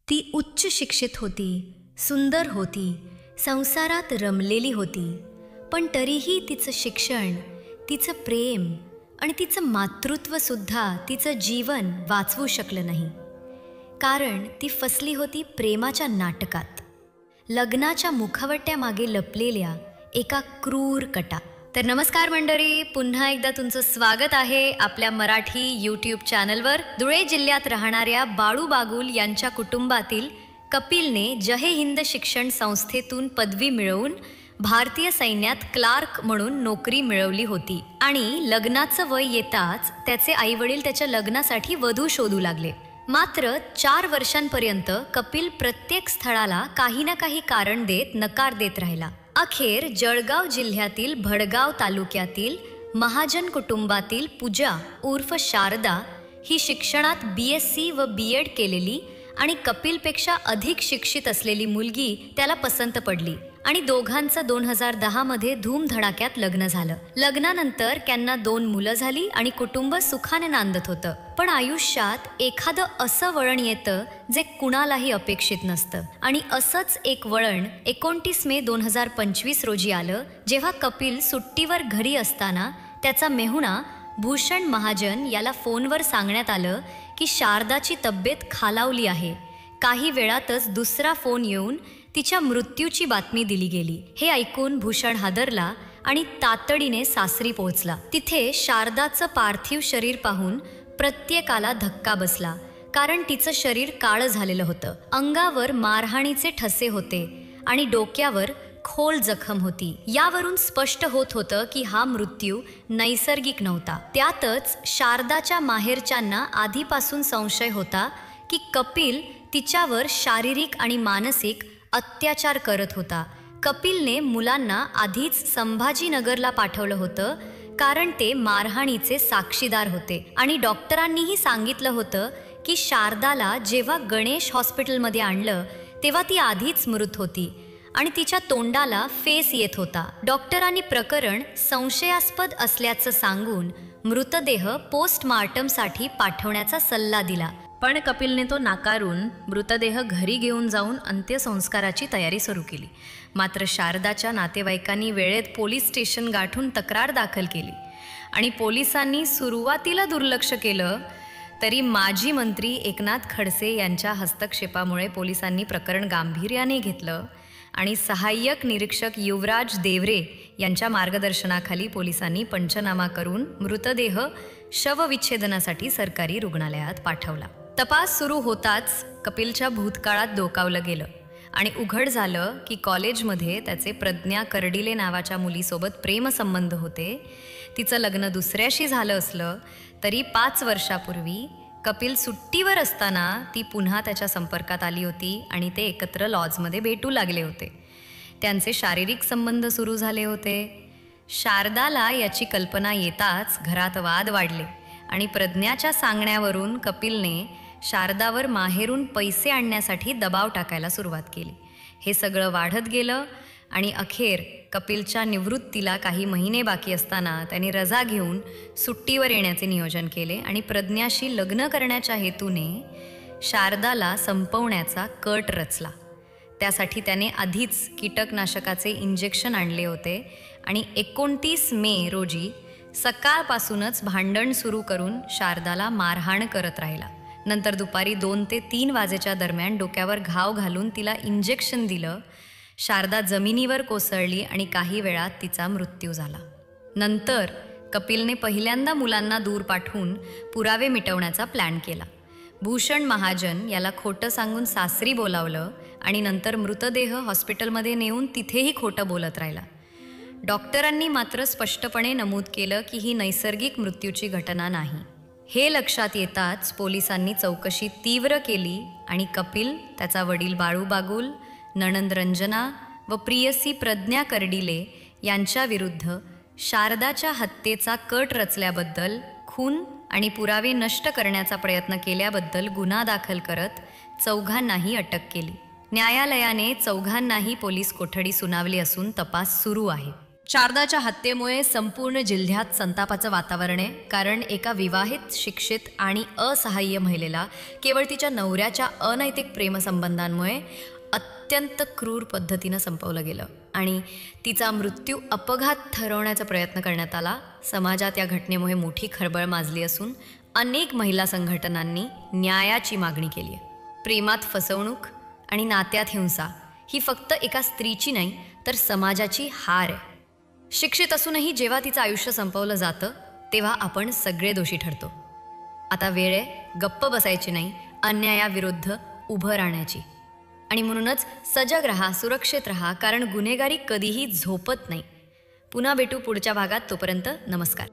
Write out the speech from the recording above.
ती उच्च शिक्षित होती, सुंदर होती, संसारात रमलेली होती. पण तरीही तिचं शिक्षण, तिचं प्रेम आणि तिचं मातृत्वसुद्धा तिचं जीवन वाचवू शकलं नाही. कारण ती फसली होती प्रेमाच्या नाटकात, लग्नाच्या मुखवट्यामागे लपलेल्या एका क्रूर कटा. तर नमस्कार मंडळी, पुन्हा एकदा तुमचं स्वागत आहे आपल्या मराठी यूट्यूब चॅनलवर. धुळे जिल्ह्यात राहणाऱ्या बाळू बागुल यांच्या कुटुंबातील कपिलने जय हिंद शिक्षण संस्थेतून पदवी मिळवून भारतीय सैन्यात क्लार्क म्हणून नोकरी मिळवली होती आणि लग्नाचं वय येताच त्याचे आईवडील त्याच्या लग्नासाठी वधू शोधू लागले. मात्र 4 वर्षांपर्यंत कपिल प्रत्येक स्थळाला काही ना काही कारण देत नकार देत राहिला. अखेर जळगाव जिल्ह्यातील भडगाव तालुक्यातील महाजन कुटुंबातील पूजा उर्फ शारदा ही शिक्षणात BSc व BEd केलेली आणि कपिलपेक्षा अधिक शिक्षित असलेली मुलगी त्याला पसंत पडली आणि दोघांचं 2010 मध्ये धूमधडाक्यात लग्न झालं. लग्नानंतर त्यांना 2 मुलं झाली आणि कुटुंब सुखाने नांदत होतं. पण आयुष्यात एखादं असं वळण येतं जे कुणालाही अपेक्षित नसतं आणि असंच एक वळण 29 मे 2025 रोजी आलं, जेव्हा कपिल सुट्टीवर घरी असताना त्याचा मेहुणा भूषण महाजन याला फोनवर सांगण्यात आलं की शारदाची तब्येत खालावली आहे. काही वेळातच दुसरा फोन येऊन तिच्या मृत्यूची बातमी दिली गेली. हे ऐकून भूषण हादरला आणि तातडीने सासरी पोहोचला. तिथे शारदाचं पार्थिव शरीर पाहून प्रत्येकाला धक्का बसला, कारण तिचं शरीर काळं झालेलं होतं. अंगावर मारहाणीचे ठसे होते आणि डोक्यावर खोल जखम होती. यावरून स्पष्ट होत होतं की हा मृत्यू नैसर्गिक नव्हता. त्यातच शारदाच्या माहेरच्यांना आधीपासून संशय होता की कपिल तिच्यावर शारीरिक आणि मानसिक अत्याचार करत होता. कपिलने मुलांना आधीच संभाजीनगरला पाठवलं होतं, कारण ते मारहाणीचे साक्षीदार होते आणि डॉक्टरांनीही सांगितलं होतं की शारदाला जेव्हा गणेश हॉस्पिटलमध्ये आणलं तेव्हा ती आधीच मृत होती आणि तिच्या तोंडाला फेस येत होता. डॉक्टरांनी प्रकरण संशयास्पद असल्याचं सांगून मृतदेह पोस्टमार्टमसाठी पाठवण्याचा सल्ला दिला. पण कपिलने तो नाकारून मृतदेह घरी घेऊन जाऊन अंत्यसंस्काराची तयारी सुरू केली. मात्र शारदाच्या नातेवाईकांनी वेळेत पोलीस स्टेशन गाठून तक्रार दाखल केली आणि पोलिसांनी सुरुवातीला दुर्लक्ष केलं, तरी माजी मंत्री एकनाथ खडसे यांच्या हस्तक्षेपामुळे पोलिसांनी प्रकरण गांभीर्याने घेतलं आणि सहाय्यक निरीक्षक युवराज देवरे यांच्या मार्गदर्शनाखाली पोलिसांनी पंचनामा करून मृतदेह शवविच्छेदनासाठी सरकारी रुग्णालयात पाठवला. तपास सुरू होताच कपिलच्या भूतकाळात डोकावलं गेलं आणि उघड झालं की कॉलेजमध्ये त्याचे प्रज्ञा कर्डिले नावाच्या मुलीसोबत प्रेमसंबंध होते. तिचं लग्न दुसऱ्याशी झालं असलं तरी 5 वर्षापूर्वी कपिल सुट्टीवर असताना ती पुन्हा त्याच्या संपर्कात आली होती आणि ते एकत्र लॉजमध्ये भेटू लागले होते. त्यांचे शारीरिक संबंध सुरू झाले होते. शारदाला याची कल्पना येताच घरात वाद वाढले आणि प्रज्ञाच्या सांगण्यावरून कपिलने शारदावर माहेरून पैसे आणण्यासाठी दबाव टाकायला सुरुवात केली. हे सगळं वाढत गेलं आणि अखेर कपिलच्या निवृत्तीला काही महिने बाकी असताना त्याने रजा घेऊन सुट्टीवर येण्याचे नियोजन केले आणि प्रज्ञाशी लग्न करण्याच्या हेतूने शारदाला संपवण्याचा कट रचला. त्यासाठी त्याने आधीच कीटकनाशकाचे इंजेक्शन आणले होते आणि 29 मे रोजी सकाळपासूनच भांडण सुरू करून शारदाला मारहाण करत राहिला. नंतर दुपारी 2 ते 3 वाजेच्या दरम्यान डोक्यावर घाव घालून तिला इंजेक्शन दिलं. शारदा जमिनीवर कोसळली आणि काही वेळात तिचा मृत्यू झाला. नंतर कपिलने पहिल्यांदा मुलांना दूर पाठवून पुरावे मिटवण्याचा प्लॅन केला. भूषण महाजन याला खोटं सांगून सासरी बोलावलं आणि नंतर मृतदेह हॉस्पिटलमध्ये नेऊन तिथेही खोटं बोलत राहिला. डॉक्टरांनी मात्र स्पष्टपणे नमूद केलं की ही नैसर्गिक मृत्यूची घटना नाही. हे लक्षात येताच पोलिसांनी चौकशी तीव्र केली आणि कपिल, त्याचा वडील बाळू बागुल, नणंद रंजना व प्रियसी प्रज्ञा कर्डिले यांच्या विरुद्ध शारदाच्या हत्येचा कट रचल्याबद्दल, खून आणि पुरावे नष्ट करण्याचा प्रयत्न केल्याबद्दल गुन्हा दाखल करत चौघांनाही अटक केली. न्यायालयाने चौघांनाही पोलीस कोठडी सुनावली असून तपास सुरू आहे. शारदाच्या हत्येमुळे संपूर्ण जिल्ह्यात संतापाचं वातावरण आहे, कारण एका विवाहित, शिक्षित आणि असहाय्य महिलेला केवळ तिच्या नवऱ्याच्या अनैतिक प्रेमसंबंधांमुळे अत्यंत क्रूर पद्धतीनं संपवलं गेलं आणि तिचा मृत्यू अपघात ठरवण्याचा प्रयत्न करण्यात आला. समाजात या घटनेमुळे मोठी खळबळ माजली असून अनेक महिला संघटनांनी न्यायाची मागणी केली आहे. प्रेमात फसवणूक आणि नात्यात हिंसा ही फक्त एका स्त्रीची नाही तर समाजाची हार आहे. शिक्षित असूनही जेव्हा तिचं आयुष्य संपवलं जातं तेव्हा आपण सगळे दोषी ठरतो. आता वेळ आहे गप्प बसायची नाही, अन्यायाविरुद्ध उभं राहण्याची. आणि म्हणूनच सजग रहा, सुरक्षित रहा, कारण गुन्हेगारी कधीही झोपत नाही. पुन्हा भेटू पुढच्या भागात. तोपर्यंत नमस्कार.